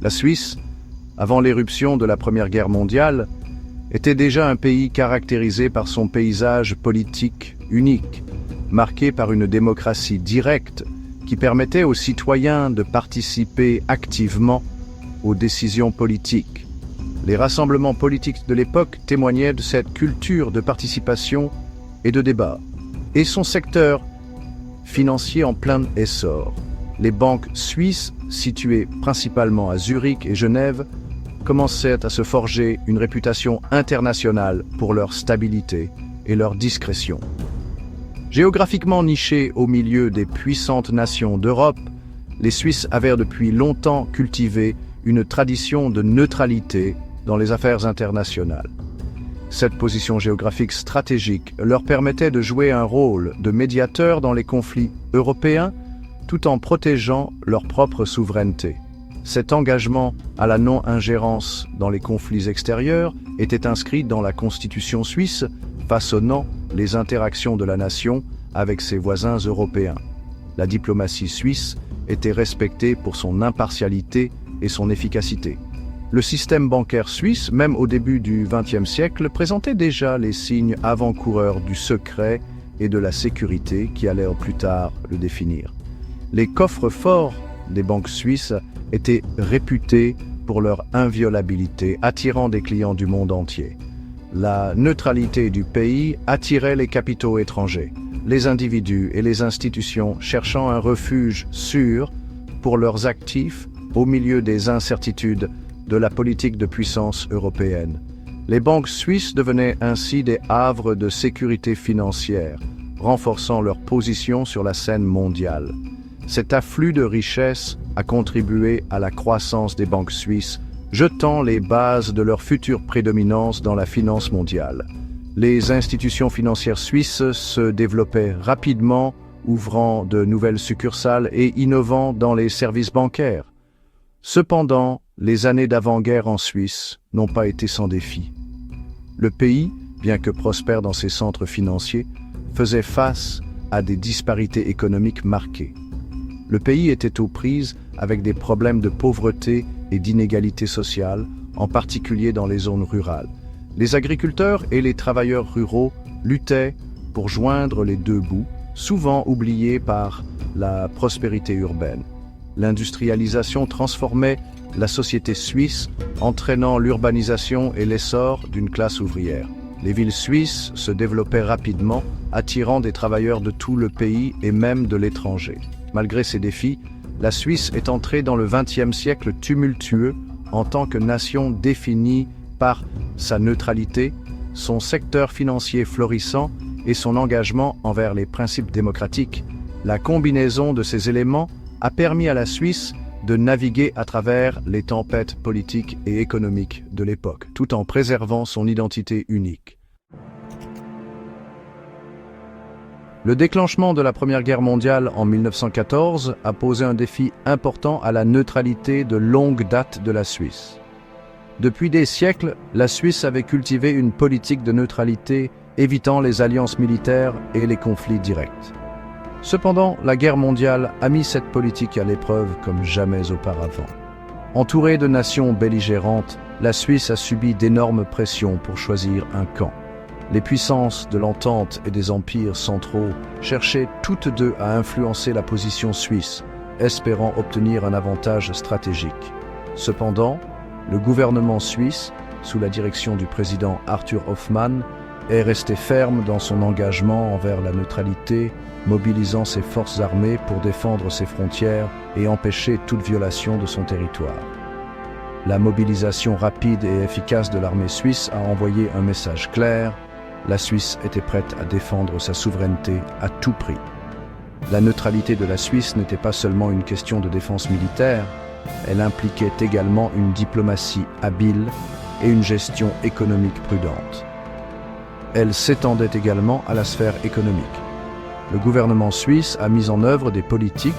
La Suisse, avant l'éruption de la Première Guerre mondiale, était déjà un pays caractérisé par son paysage politique unique, marqué par une démocratie directe qui permettait aux citoyens de participer activement aux décisions politiques. Les rassemblements politiques de l'époque témoignaient de cette culture de participation et de débat. Et son secteur financier en plein essor. Les banques suisses, situées principalement à Zurich et Genève, commençaient à se forger une réputation internationale pour leur stabilité et leur discrétion. Géographiquement nichés au milieu des puissantes nations d'Europe, les Suisses avaient depuis longtemps cultivé une tradition de neutralité dans les affaires internationales. Cette position géographique stratégique leur permettait de jouer un rôle de médiateur dans les conflits européens tout en protégeant leur propre souveraineté. Cet engagement à la non-ingérence dans les conflits extérieurs était inscrit dans la Constitution suisse, façonnant les interactions de la nation avec ses voisins européens. La diplomatie suisse était respectée pour son impartialité et son efficacité. Le système bancaire suisse, même au début du XXe siècle, présentait déjà les signes avant-coureurs du secret et de la sécurité qui allèrent plus tard le définir. Les coffres forts des banques suisses étaient réputés pour leur inviolabilité, attirant des clients du monde entier. La neutralité du pays attirait les capitaux étrangers, les individus et les institutions cherchant un refuge sûr pour leurs actifs au milieu des incertitudes de la politique de puissance européenne. Les banques suisses devenaient ainsi des havres de sécurité financière, renforçant leur position sur la scène mondiale. Cet afflux de richesses a contribué à la croissance des banques suisses, jetant les bases de leur future prédominance dans la finance mondiale. Les institutions financières suisses se développaient rapidement, ouvrant de nouvelles succursales et innovant dans les services bancaires. Cependant, les années d'avant-guerre en Suisse n'ont pas été sans défi. Le pays, bien que prospère dans ses centres financiers, faisait face à des disparités économiques marquées. Le pays était aux prises avec des problèmes de pauvreté et d'inégalité sociale, en particulier dans les zones rurales. Les agriculteurs et les travailleurs ruraux luttaient pour joindre les deux bouts, souvent oubliés par la prospérité urbaine. L'industrialisation transformait la société suisse, entraînant l'urbanisation et l'essor d'une classe ouvrière. Les villes suisses se développaient rapidement, attirant des travailleurs de tout le pays et même de l'étranger. Malgré ces défis, la Suisse est entrée dans le XXe siècle tumultueux en tant que nation définie par sa neutralité, son secteur financier florissant et son engagement envers les principes démocratiques. La combinaison de ces éléments a permis à la Suisse de naviguer à travers les tempêtes politiques et économiques de l'époque, tout en préservant son identité unique. Le déclenchement de la Première Guerre mondiale en 1914 a posé un défi important à la neutralité de longue date de la Suisse. Depuis des siècles, la Suisse avait cultivé une politique de neutralité, évitant les alliances militaires et les conflits directs. Cependant, la guerre mondiale a mis cette politique à l'épreuve comme jamais auparavant. Entourée de nations belligérantes, la Suisse a subi d'énormes pressions pour choisir un camp. Les puissances de l'Entente et des empires centraux cherchaient toutes deux à influencer la position suisse, espérant obtenir un avantage stratégique. Cependant, le gouvernement suisse, sous la direction du président Arthur Hoffmann, est resté ferme dans son engagement envers la neutralité, mobilisant ses forces armées pour défendre ses frontières et empêcher toute violation de son territoire. La mobilisation rapide et efficace de l'armée suisse a envoyé un message clair: la Suisse était prête à défendre sa souveraineté à tout prix. La neutralité de la Suisse n'était pas seulement une question de défense militaire, elle impliquait également une diplomatie habile et une gestion économique prudente. Elle s'étendait également à la sphère économique. Le gouvernement suisse a mis en œuvre des politiques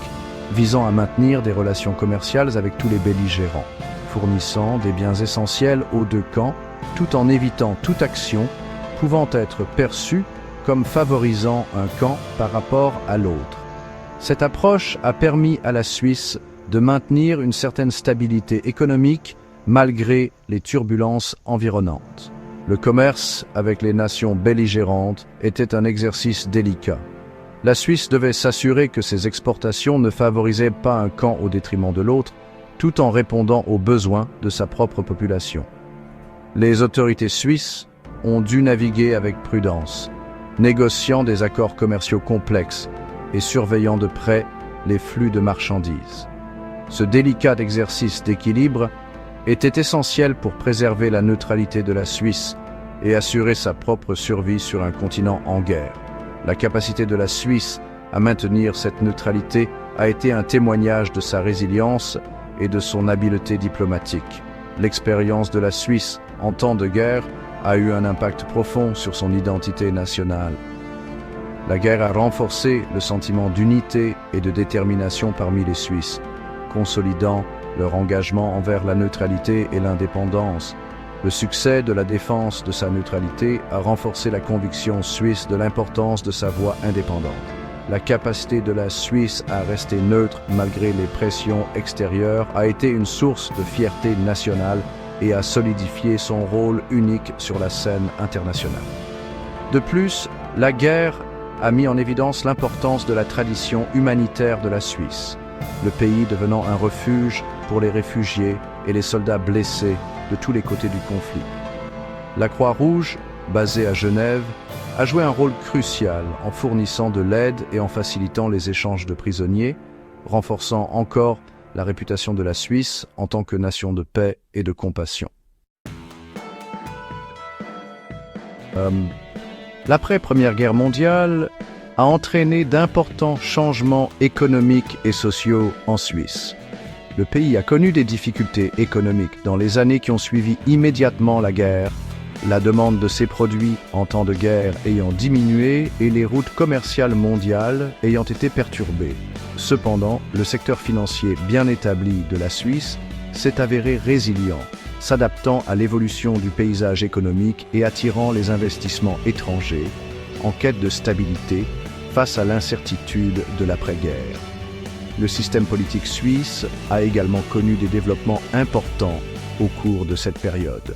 visant à maintenir des relations commerciales avec tous les belligérants, fournissant des biens essentiels aux deux camps, tout en évitant toute action pouvant être perçue comme favorisant un camp par rapport à l'autre. Cette approche a permis à la Suisse de maintenir une certaine stabilité économique malgré les turbulences environnantes. Le commerce avec les nations belligérantes était un exercice délicat. La Suisse devait s'assurer que ses exportations ne favorisaient pas un camp au détriment de l'autre, tout en répondant aux besoins de sa propre population. Les autorités suisses ont dû naviguer avec prudence, négociant des accords commerciaux complexes et surveillant de près les flux de marchandises. Ce délicat exercice d'équilibre était essentiel pour préserver la neutralité de la Suisse et assurer sa propre survie sur un continent en guerre. La capacité de la Suisse à maintenir cette neutralité a été un témoignage de sa résilience et de son habileté diplomatique. L'expérience de la Suisse en temps de guerre a eu un impact profond sur son identité nationale. La guerre a renforcé le sentiment d'unité et de détermination parmi les Suisses, consolidant leur engagement envers la neutralité et l'indépendance. Le succès de la défense de sa neutralité a renforcé la conviction suisse de l'importance de sa voix indépendante. La capacité de la Suisse à rester neutre malgré les pressions extérieures a été une source de fierté nationale et a solidifié son rôle unique sur la scène internationale. De plus, la guerre a mis en évidence l'importance de la tradition humanitaire de la Suisse, le pays devenant un refuge pour les réfugiés et les soldats blessés de tous les côtés du conflit. La Croix-Rouge, basée à Genève, a joué un rôle crucial en fournissant de l'aide et en facilitant les échanges de prisonniers, renforçant encore la réputation de la Suisse en tant que nation de paix et de compassion. L'après-Première Guerre mondiale a entraîné d'importants changements économiques et sociaux en Suisse. Le pays a connu des difficultés économiques dans les années qui ont suivi immédiatement la guerre, la demande de ses produits en temps de guerre ayant diminué et les routes commerciales mondiales ayant été perturbées. Cependant, le secteur financier bien établi de la Suisse s'est avéré résilient, s'adaptant à l'évolution du paysage économique et attirant les investissements étrangers en quête de stabilité face à l'incertitude de l'après-guerre. Le système politique suisse a également connu des développements importants au cours de cette période.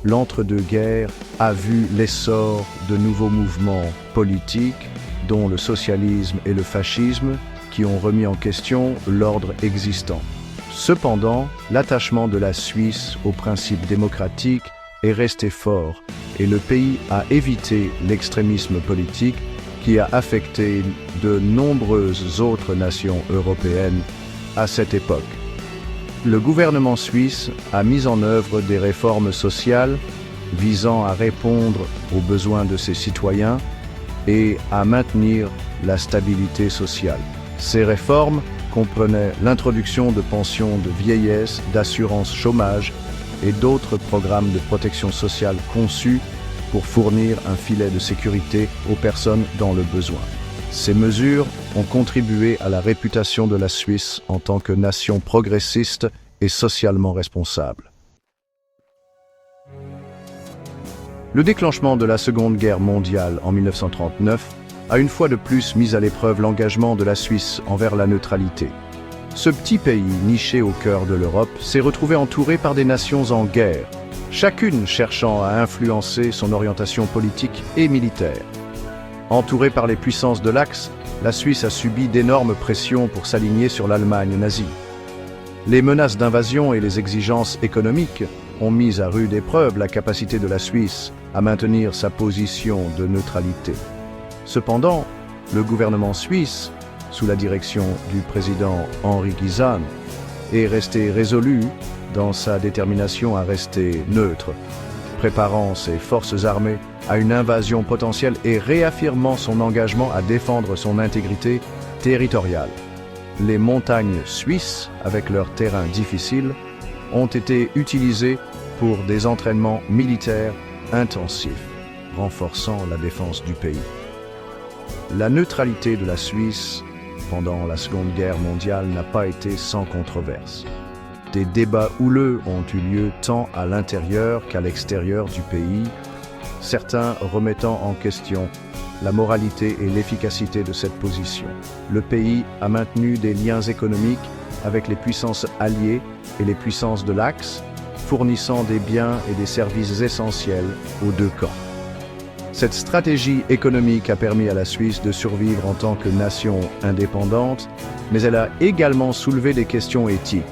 L'entre-deux-guerres a vu l'essor de nouveaux mouvements politiques, dont le socialisme et le fascisme, qui ont remis en question l'ordre existant. Cependant, l'attachement de la Suisse aux principes démocratiques est resté fort et le pays a évité l'extrémisme politique qui a affecté de nombreuses autres nations européennes à cette époque. Le gouvernement suisse a mis en œuvre des réformes sociales visant à répondre aux besoins de ses citoyens et à maintenir la stabilité sociale. Ces réformes comprenaient l'introduction de pensions de vieillesse, d'assurance chômage et d'autres programmes de protection sociale conçus pour fournir un filet de sécurité aux personnes dans le besoin. Ces mesures ont contribué à la réputation de la Suisse en tant que nation progressiste et socialement responsable. Le déclenchement de la Seconde Guerre mondiale en 1939 a une fois de plus mis à l'épreuve l'engagement de la Suisse envers la neutralité. Ce petit pays, niché au cœur de l'Europe, s'est retrouvé entouré par des nations en guerre, chacune cherchant à influencer son orientation politique et militaire. Entourée par les puissances de l'Axe, la Suisse a subi d'énormes pressions pour s'aligner sur l'Allemagne nazie. Les menaces d'invasion et les exigences économiques ont mis à rude épreuve la capacité de la Suisse à maintenir sa position de neutralité. Cependant, le gouvernement suisse, sous la direction du président Henri Guisan, est resté résolu dans sa détermination à rester neutre, préparant ses forces armées à une invasion potentielle et réaffirmant son engagement à défendre son intégrité territoriale. Les montagnes suisses, avec leurs terrains difficiles, ont été utilisées pour des entraînements militaires intensifs, renforçant la défense du pays. La neutralité de la Suisse pendant la Seconde Guerre mondiale n'a pas été sans controverse. Des débats houleux ont eu lieu tant à l'intérieur qu'à l'extérieur du pays, certains remettant en question la moralité et l'efficacité de cette position. Le pays a maintenu des liens économiques avec les puissances alliées et les puissances de l'Axe, fournissant des biens et des services essentiels aux deux camps. Cette stratégie économique a permis à la Suisse de survivre en tant que nation indépendante, mais elle a également soulevé des questions éthiques.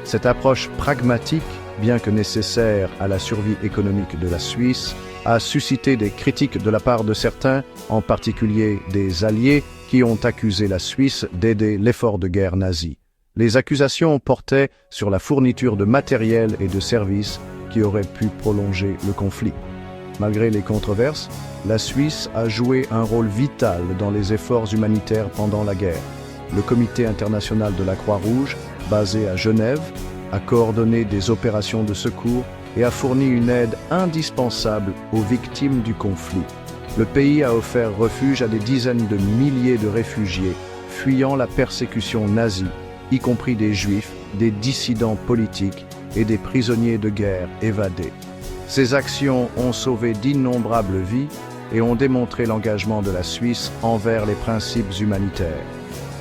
Cette approche pragmatique, bien que nécessaire à la survie économique de la Suisse, a suscité des critiques de la part de certains, en particulier des Alliés, qui ont accusé la Suisse d'aider l'effort de guerre nazi. Les accusations portaient sur la fourniture de matériel et de services qui auraient pu prolonger le conflit. Malgré les controverses, la Suisse a joué un rôle vital dans les efforts humanitaires pendant la guerre. Le Comité international de la Croix-Rouge, basé à Genève, a coordonné des opérations de secours et a fourni une aide indispensable aux victimes du conflit. Le pays a offert refuge à des dizaines de milliers de réfugiés fuyant la persécution nazie, y compris des juifs, des dissidents politiques et des prisonniers de guerre évadés. Ces actions ont sauvé d'innombrables vies et ont démontré l'engagement de la Suisse envers les principes humanitaires.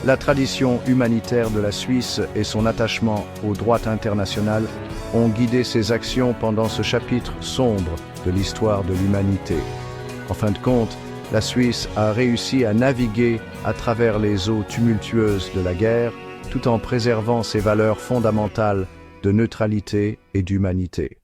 La tradition humanitaire de la Suisse et son attachement au droit international ont guidé ses actions pendant ce chapitre sombre de l'histoire de l'humanité. En fin de compte, la Suisse a réussi à naviguer à travers les eaux tumultueuses de la guerre, tout en préservant ses valeurs fondamentales de neutralité et d'humanité.